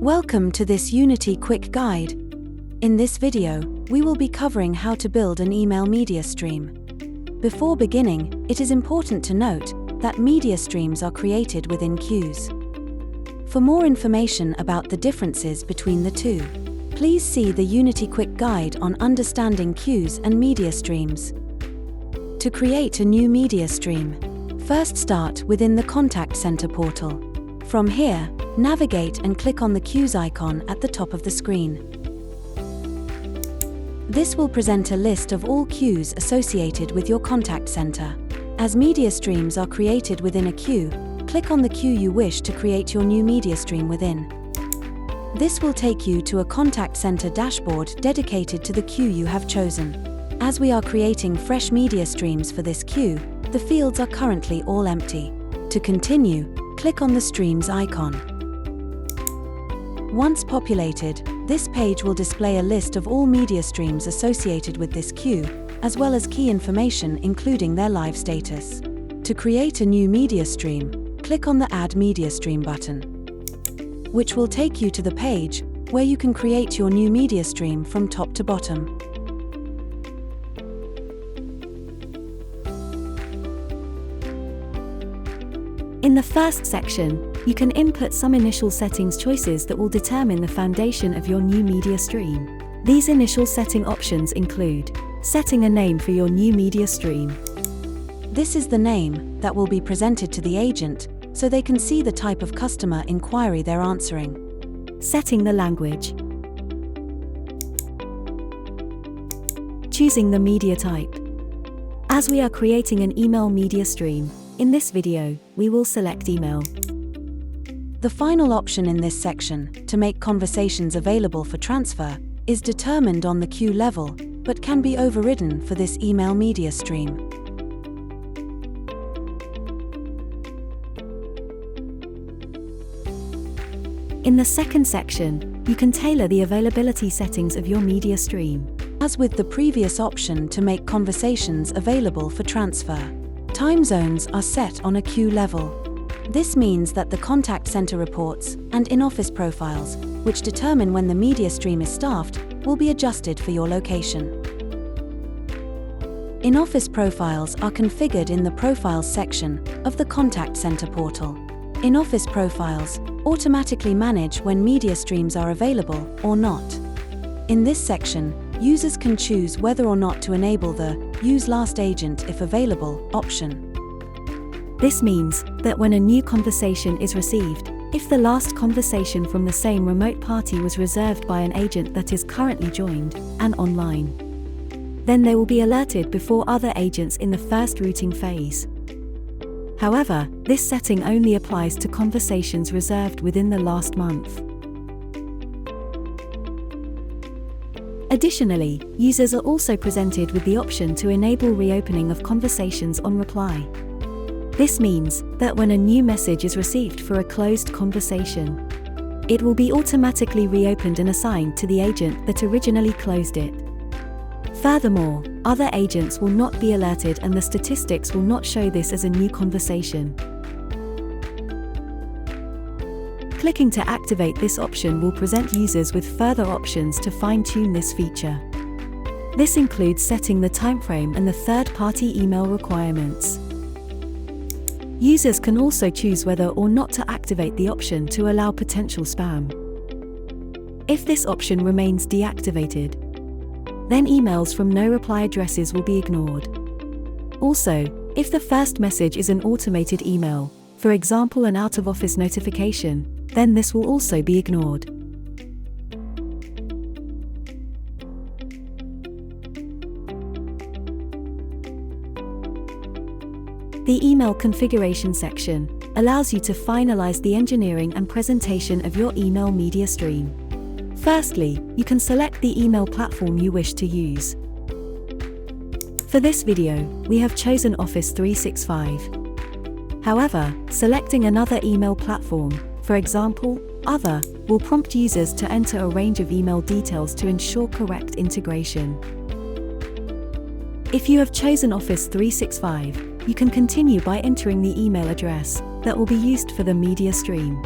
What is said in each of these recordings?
Welcome to this Unity quick guide. In this video, we will be covering how to build an email media stream. Before beginning, it is important to note that media streams are created within queues. For more information about the differences between the two, please see the Unity quick guide on understanding queues and media streams. To create a new media stream, first start within the Contact Center portal. From here, navigate and click on the queues icon at the top of the screen. This will present a list of all queues associated with your contact center. As media streams are created within a queue, click on the queue you wish to create your new media stream within. This will take you to a contact center dashboard dedicated to the queue you have chosen. As we are creating fresh media streams for this queue, the fields are currently all empty. To continue, click on the streams icon. Once populated, this page will display a list of all media streams associated with this queue, as well as key information including their live status. To create a new media stream, click on the Add Media Stream button, which will take you to the page where you can create your new media stream from top to bottom. In the first section, you can input some initial settings choices that will determine the foundation of your new media stream. These initial setting options include setting a name for your new media stream. This is the name that will be presented to the agent, so they can see the type of customer inquiry they're answering. Setting the language. Choosing the media type. As we are creating an email media stream, in this video, we will select email. The final option in this section, to make conversations available for transfer, is determined on the queue level, but can be overridden for this email media stream. In the second section, you can tailor the availability settings of your media stream. As with the previous option to make conversations available for transfer, time zones are set on a queue level. This means that the contact center reports and in-office profiles, which determine when the media stream is staffed, will be adjusted for your location. In-office profiles are configured in the Profiles section of the Contact Center portal. In-office profiles automatically manage when media streams are available or not. In this section, users can choose whether or not to enable the Use Last Agent if available option. This means that when a new conversation is received, if the last conversation from the same remote party was reserved by an agent that is currently joined and online, then they will be alerted before other agents in the first routing phase. However, this setting only applies to conversations reserved within the last month. Additionally, users are also presented with the option to enable reopening of conversations on reply. This means that when a new message is received for a closed conversation, it will be automatically reopened and assigned to the agent that originally closed it. Furthermore, other agents will not be alerted and the statistics will not show this as a new conversation. Clicking to activate this option will present users with further options to fine-tune this feature. This includes setting the timeframe and the third-party email requirements. Users can also choose whether or not to activate the option to allow potential spam. If this option remains deactivated, then emails from no-reply addresses will be ignored. Also, if the first message is an automated email, for example an out-of-office notification, then this will also be ignored. The Email Configuration section allows you to finalize the engineering and presentation of your email media stream. Firstly, you can select the email platform you wish to use. For this video, we have chosen Office 365. However, selecting another email platform, for example, Other, will prompt users to enter a range of email details to ensure correct integration. If you have chosen Office 365, you can continue by entering the email address that will be used for the media stream.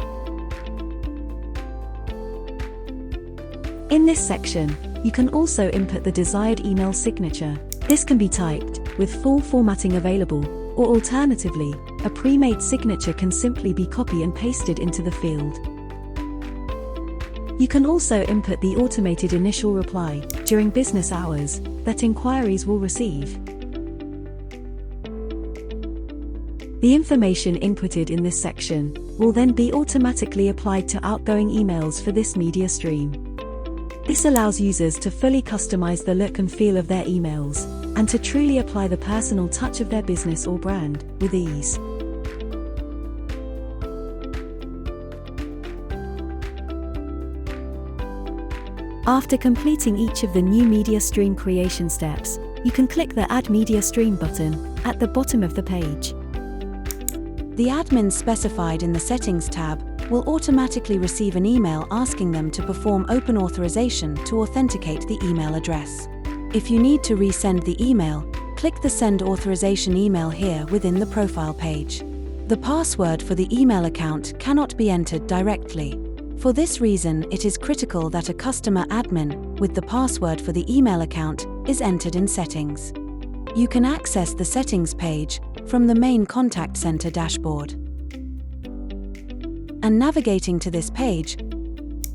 In this section, you can also input the desired email signature. This can be typed, with full formatting available, or alternatively, a pre-made signature can simply be copy and pasted into the field. You can also input the automated initial reply during business hours that inquiries will receive. The information inputted in this section will then be automatically applied to outgoing emails for this media stream. This allows users to fully customize the look and feel of their emails, and to truly apply the personal touch of their business or brand with ease. After completing each of the new media stream creation steps, you can click the Add Media Stream button at the bottom of the page. The admins specified in the Settings tab will automatically receive an email asking them to perform open authorization to authenticate the email address. If you need to resend the email, click the Send Authorization email here within the profile page. The password for the email account cannot be entered directly. For this reason, it is critical that a customer admin with the password for the email account is entered in Settings. You can access the Settings page from the main Contact Center dashboard. And navigating to this page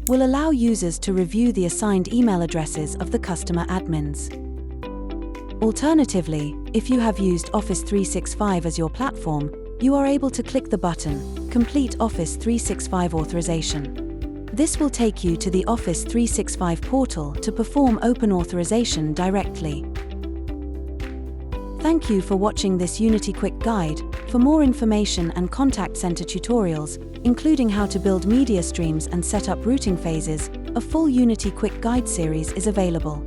will allow users to review the assigned email addresses of the customer admins. Alternatively, if you have used Office 365 as your platform, you are able to click the button, Complete Office 365 Authorization. This will take you to the Office 365 portal to perform open authorization directly. Thank you for watching this Unity Quick Guide. For more information and contact center tutorials, including how to build media streams and set up routing phases, a full Unity Quick Guide series is available.